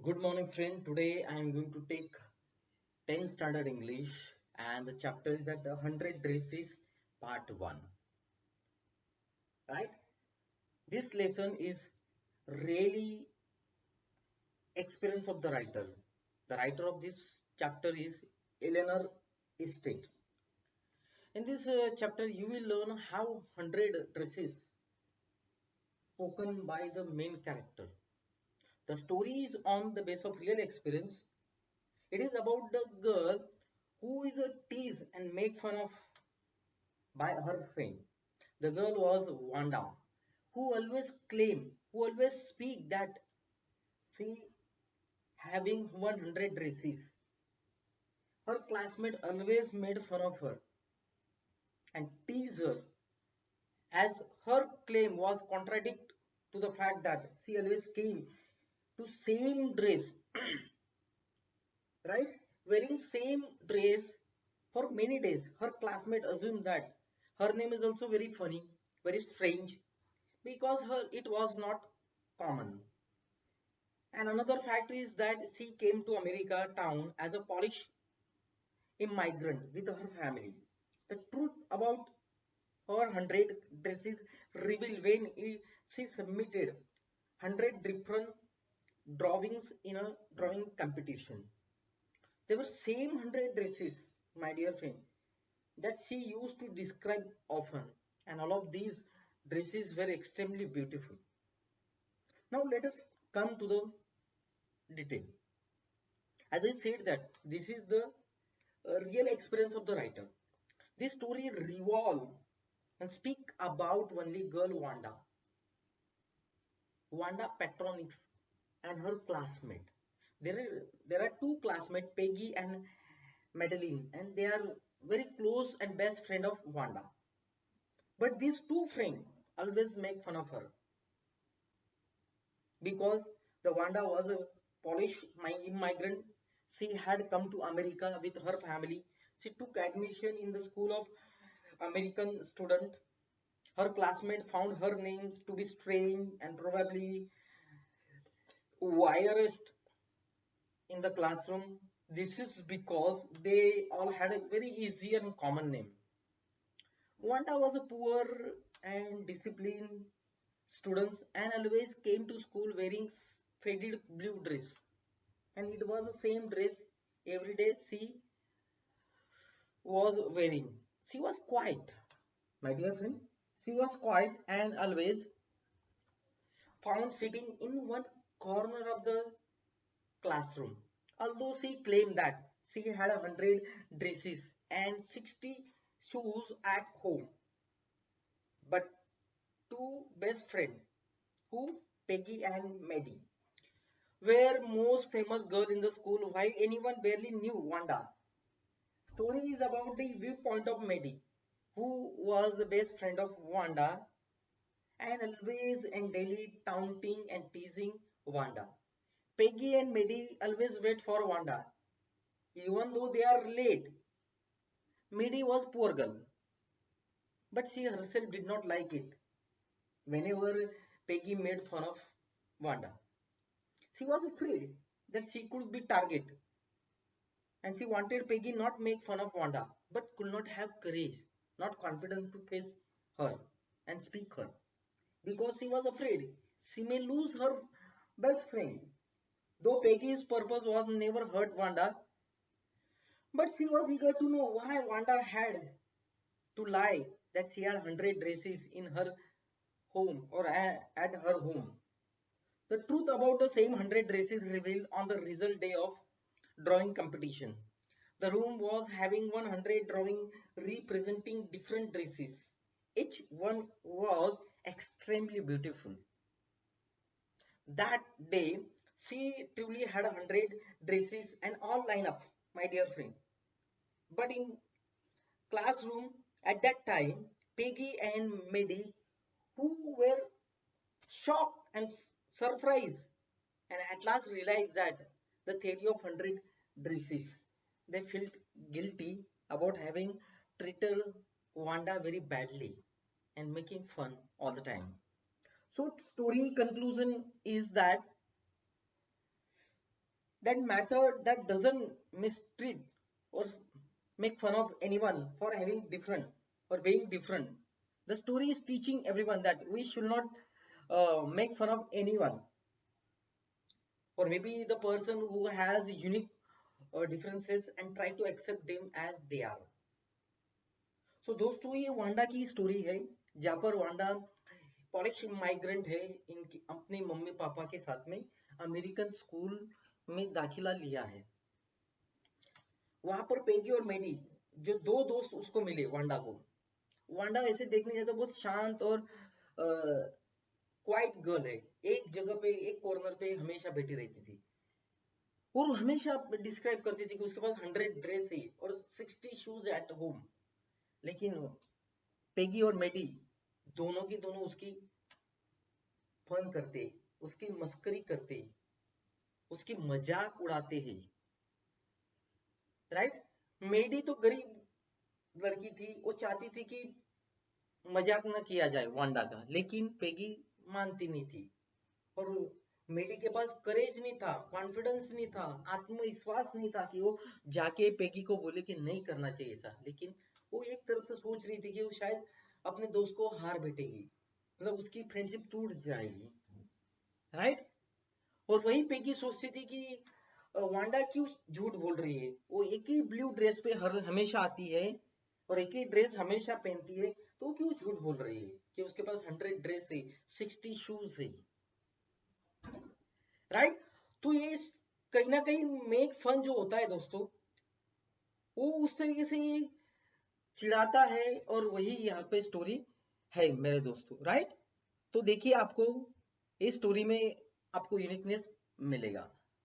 Good morning, friend. Today I am going to take 10 standard English, and the chapter is that 100 dresses part 1. Right? This lesson is really experience of the writer. The writer of this chapter is Eleanor Estate. In this chapter, you will learn how 100 dresses spoken by the main character. The story is on the base of real experience. It is about the girl who is a tease and make fun of by her friend. The girl was Wanda, who always speak that she having 100 dresses. Her classmate always made fun of her and tease her as her claim was contradict to the fact that she always came to same dress, right? Wearing same dress for many days. Her classmate assumed that her name is also very funny, very strange, because her it was not common. And another fact is that she came to America town as a Polish immigrant with her family. The truth about her 100 dresses revealed when she submitted 100 different drawings in a drawing competition. They were same 100 dresses, my dear friend, that she used to describe often, and all of these dresses were extremely beautiful. Now let us come to the detail. As I said that this is the real experience of the writer. This story revolve and speak about only girl Wanda Petronix and her classmate. There are two classmates, Peggy and Madeline, and they are very close and best friend of Wanda. But these two friends always make fun of her because the Wanda was a Polish immigrant. She had come to America with her family. She took admission in the school of American student. Her classmate found her names to be strange and probably wirist in the classroom. This is because they all had a very easy and common name. Wanda was a poor and disciplined student and always came to school wearing faded blue dress. And it was the same dress every day she was wearing. She was quiet, my dear friend. She was quiet and always found sitting in one corner of the classroom. Although she claimed that she had 100 dresses and 60 shoes at home, but two best friends, who Peggy and Maddie, were most famous girl in the school, while anyone barely knew Wanda. Story is about the viewpoint of Maddie, who was the best friend of Wanda and always and daily taunting and teasing Wanda. Peggy and Maddie always wait for Wanda, even though they are late. Maddie was poor girl, but she herself did not like it. Whenever Peggy made fun of Wanda, she was afraid that she could be target, and she wanted Peggy not make fun of Wanda, but could not have courage, not confident to face her and speak her, because she was afraid she may lose her best friend. Though Peggy's purpose was never hurt Wanda, but she was eager to know why Wanda had to lie that she had 100 dresses in her home or at her home. The truth about the same 100 dresses revealed on the result day of drawing competition. The room was having 100 drawing representing different dresses. Each one was extremely beautiful. That day, she truly had 100 dresses and all line up, my dear friend. But in classroom at that time, Peggy and Maddie, who were shocked and surprised, and at last realized that the theory of 100 dresses. They felt guilty about having treated Wanda very badly and making fun all the time. So story conclusion is that that matter, that doesn't mistreat or make fun of anyone for having different or being different. The story is teaching everyone that we should not make fun of anyone, or maybe the person who has unique differences, and try to accept them as they are. सो दोस्तों ये Wanda की story है, जहाँ पर Wanda polish migrant है, इनकी अपने mummy papa के साथ में अमेरिकन स्कूल में दाखिला लिया है। वहां पर पेगी और मेडी जो दो दोस्त उसको मिले वांडा को। वांडा ऐसे देखने जाए तो बहुत शांत और क्वाइट गर्ल है, एक जगह पे एक कॉर्नर पे हमेशा बैठी रहती थी और हमेशा डिस्क्राइब करती थी कि उसके पास 100 ड्रेस है और 60 शूज एट होम। लेकिन पेगी और मेडी दोनों की दोनों उसकी फन करते, उसकी मस्करी करते, उसकी मजाक उड़ाते हैं, राइट। मेडी तो गरीब लड़की थी, वो चाहती थी कि मजाक न किया जाए वांडा का, लेकिन पेगी मानती नहीं थी। और मेडी के पास करेज नहीं था, कॉन्फिडेंस नहीं था, आत्मविश्वास नहीं था कि वो जाके पेगी को बोले कि नहीं करना चाहिए ऐसा। लेकिन वो एक तरफ से सोच रही थी कि वो शायद अपने दोस्त को हार बैठेगी, मतलब उसकी फ्रेंडशिप टूट जाएगी, राइट। और वही पेगी सोचती थी कि वांडा क्यों झूठ बोल रही है, वो एक ही ब्लू ड्रेस पे हर हमेशा आती है और एक ही ड्रेस हमेशा पहनती है, तो वो क्यों झूठ बोल रही है कि उसके पास 100 ड्रेस है, 60 शूज है, राइट। तो ये कहीं ना कहीं मेक फन जो होता है दोस्तों, वो उस तरीके से ये चिढ़ाता है, और वही यहाँ पे स्टोरी है मेरे दोस्तों, राइट। तो देखिए आपको इस स्टोरी में आपको यूनिकनेस मिलेगा।